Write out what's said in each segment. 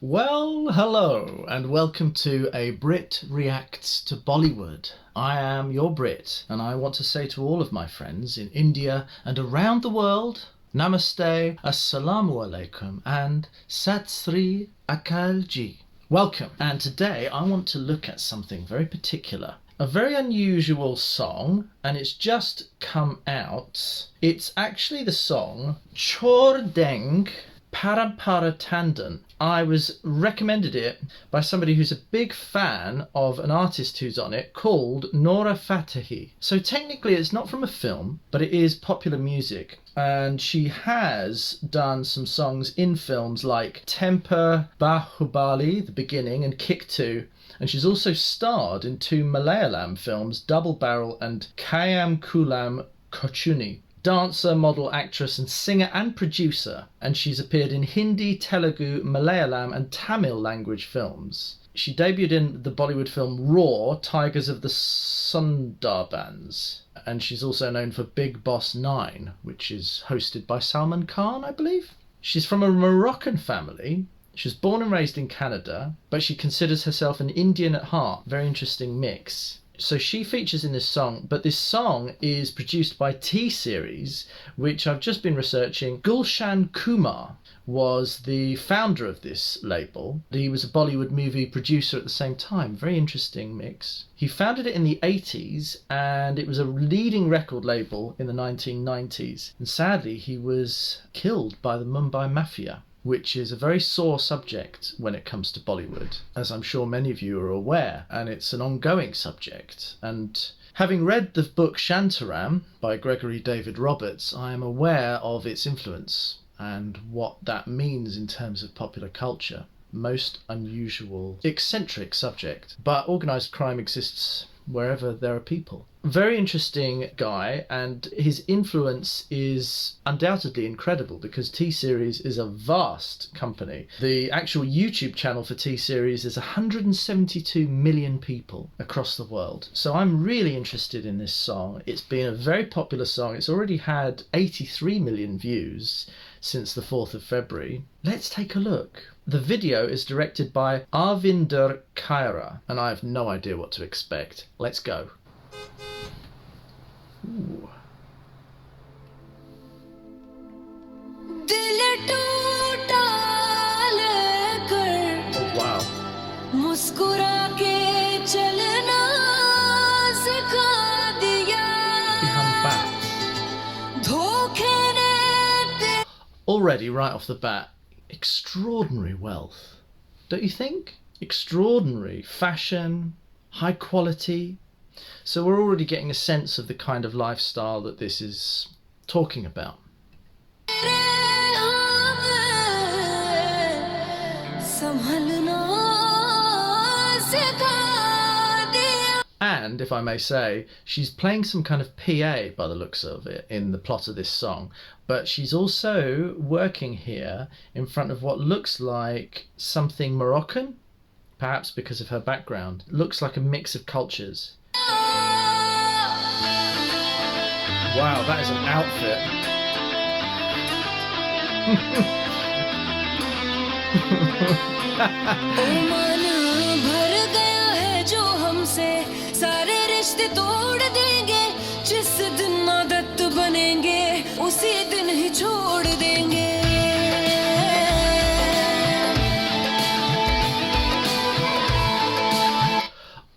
Well, hello, and welcome to a Brit Reacts to Bollywood. I am your Brit, and I want to say to all of my friends in India and around the world, Namaste, Assalamu Alaikum, and Sat Sri Akal Ji. Welcome, and today I want to look at something very particular. A very unusual song, and it's just come out. It's actually the song CHHOR DENGE, Parampara Tandon. I was recommended it by somebody who's a big fan of an artist who's on it called Nora Fatehi. So technically it's not from a film, but it is popular music. And she has done some songs in films like Temper, Bahubali, The Beginning, and Kick 2. And she's also starred in two Malayalam films, Double Barrel and Kayam Kulam Kochuni. Dancer, model, actress and singer and producer, and she's appeared in Hindi, Telugu, Malayalam and Tamil language films. She debuted in the Bollywood film Roar, Tigers of the Sundarbans, and she's also known for Big Boss 9, which is hosted by Salman Khan, I believe. She's from a Moroccan family. She was born and raised in Canada, but she considers herself an Indian at heart. Very interesting mix. So she features in this song, but this song is produced by T-Series, which I've just been researching. Gulshan Kumar was the founder of this label. He was a Bollywood movie producer at the same time. Very interesting mix. He founded it in the 80s, and it was a leading record label in the 1990s. And sadly, he was killed by the Mumbai Mafia, which is a very sore subject when it comes to Bollywood, as I'm sure many of you are aware, and it's an ongoing subject. And having read the book Shantaram by Gregory David Roberts, I am aware of its influence and what that means in terms of popular culture. Most unusual, eccentric subject, but organised crime exists wherever there are people. Very interesting guy, and his influence is undoubtedly incredible because T-Series is a vast company. The actual YouTube channel for T-Series is 172 million people across the world. So I'm really interested in this song. It's been a very popular song. It's already had 83 million views since the 4th of February. Let's take a look. The video is directed by Arvinder Kaira, and I have no idea what to expect. Let's go. Ooh. Oh, wow. Ehan Bhat. Already, right off the bat, extraordinary wealth, don't you think? Extraordinary fashion, high quality. So we're already getting a sense of the kind of lifestyle that this is talking about. And, if I may say, she's playing some kind of PA by the looks of it in the plot of this song, but she's also working here in front of what looks like something Moroccan, perhaps because of her background. It looks like a mix of cultures. Wow, that is an outfit.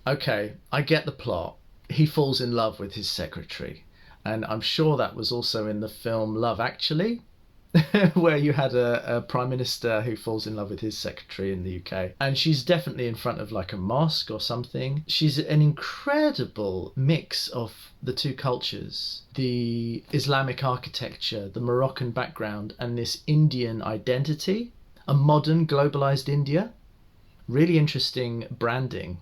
Okay, I get the plot. He falls in love with his secretary, and I'm sure that was also in the film Love Actually, where you had a prime minister who falls in love with his secretary in the UK. And she's definitely in front of like a mosque or something. She's an incredible mix of the two cultures, the Islamic architecture, the Moroccan background, and this Indian identity, a modern globalized India. Really interesting branding.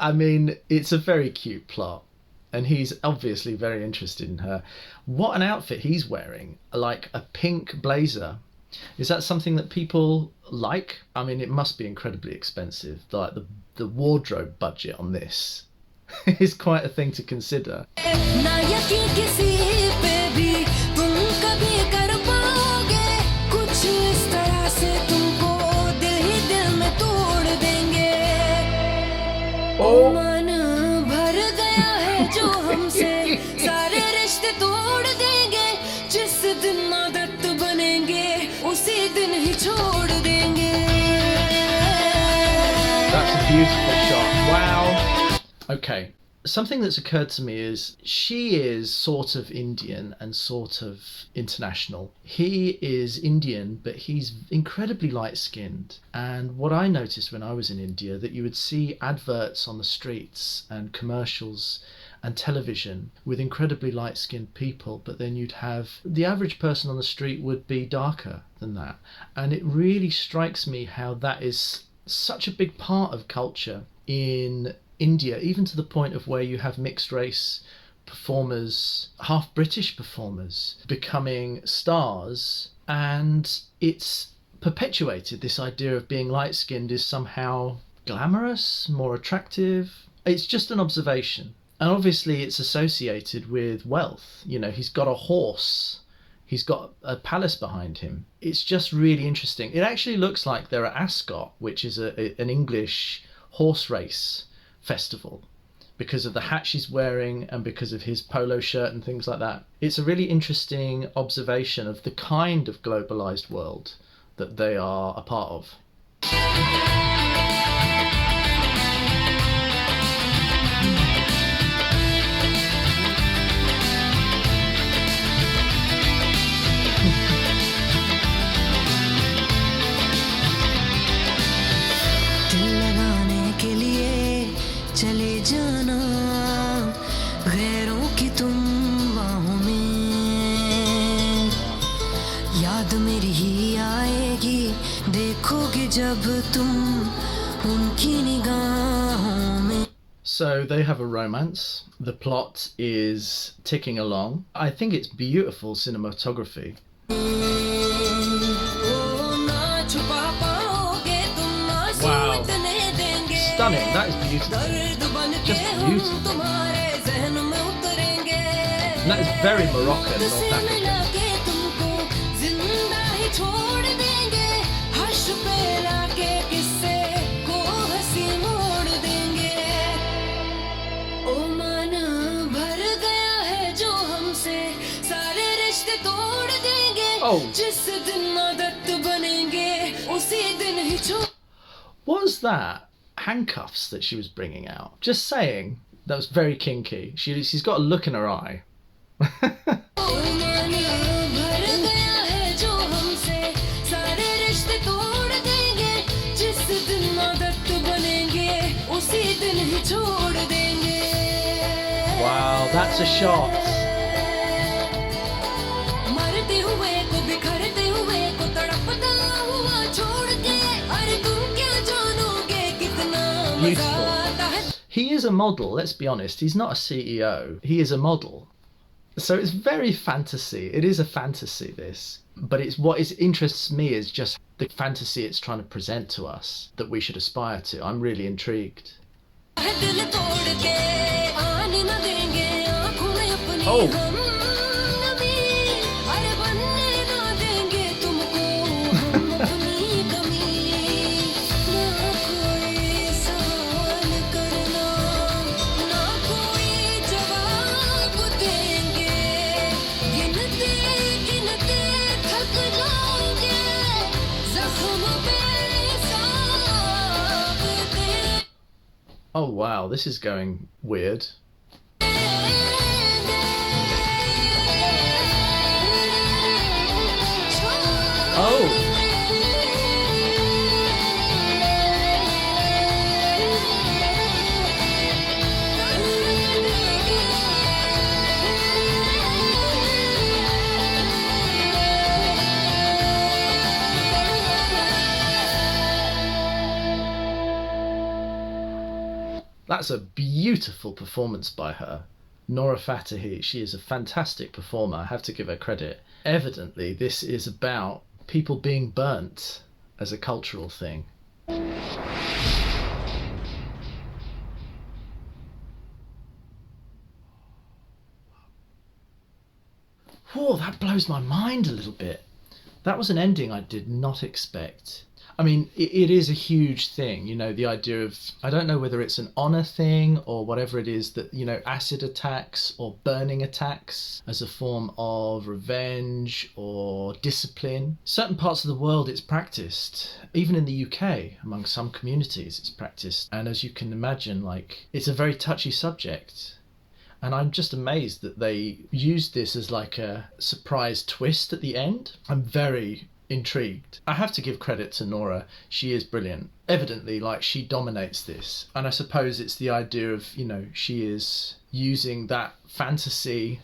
I mean, it's a very cute plot. And he's obviously very interested in her. What an outfit he's wearing, like a pink blazer. Is that something that people like? I mean, it must be incredibly expensive. Like the wardrobe budget on this is quite a thing to consider. Oh. That's a beautiful shot. Wow. Okay. Something that's occurred to me is she is sort of Indian and sort of international. He is Indian, but he's incredibly light-skinned. And what I noticed when I was in India, that you would see adverts on the streets and commercials and television with incredibly light-skinned people, but then you'd have the average person on the street would be darker than that. And it really strikes me how that is such a big part of culture in India, even to the point of where you have mixed race performers, half British performers, becoming stars, and it's perpetuated this idea of being light-skinned is somehow glamorous, more attractive. It's just an observation. And obviously it's associated with wealth. You know, he's got a horse, he's got a palace behind him. It's just really interesting. It actually looks like they're at Ascot, which is an English horse race festival, because of the hat she's wearing and because of his polo shirt and things like that. It's a really interesting observation of the kind of globalized world that they are a part of. So they have a romance. The plot is ticking along. I think it's beautiful cinematography. Wow. Stunning. That is beautiful. Just beautiful. And that is very Moroccan, North African. Oh. Was that handcuffs that she was bringing out? Just saying, that was very kinky. She's got a look in her eye. Wow, that's a shot. Beautiful. He is a model, let's be honest. He's not a CEO. He is a model. So it's very fantasy. It is a fantasy, this. But it's what interests me is just the fantasy it's trying to present to us that we should aspire to. I'm really intrigued. Oh. Oh wow, this is going weird. Oh! That's a beautiful performance by her. Nora Fatehi, she is a fantastic performer, I have to give her credit. Evidently, this is about people being burnt as a cultural thing. Whoa, that blows my mind a little bit. That was an ending I did not expect. I mean, it is a huge thing, you know, the idea of, I don't know whether it's an honor thing or whatever it is, that, you know, acid attacks or burning attacks as a form of revenge or discipline. Certain parts of the world it's practiced, even in the UK, among some communities it's practiced. And as you can imagine, like, it's a very touchy subject. And I'm just amazed that they used this as like a surprise twist at the end. I'm very intrigued. I have to give credit to Nora. She is brilliant. Evidently, like, she dominates this. And I suppose it's the idea of, you know, she is using that fantasy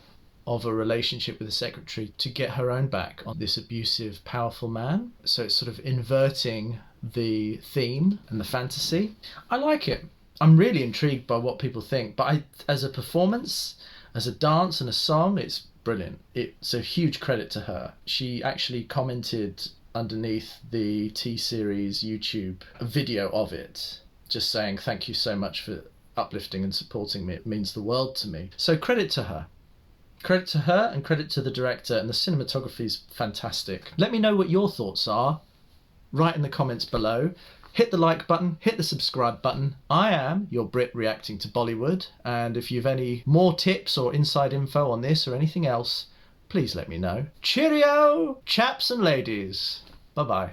of a relationship with the secretary to get her own back on this abusive, powerful man. So it's sort of inverting the theme and the fantasy. I like it. I'm really intrigued by what people think, but as a performance, as a dance and a song, it's brilliant. It's a huge credit to her. She actually commented underneath the T-Series YouTube video of it, just saying thank you so much for uplifting and supporting me. It means the world to me. So credit to her. Credit to her and credit to the director, and the cinematography is fantastic. Let me know what your thoughts are. Write in the comments below. Hit the like button, hit the subscribe button. I am your Brit reacting to Bollywood, and if you've any more tips or inside info on this or anything else, please let me know. Cheerio, chaps and ladies. Bye-bye.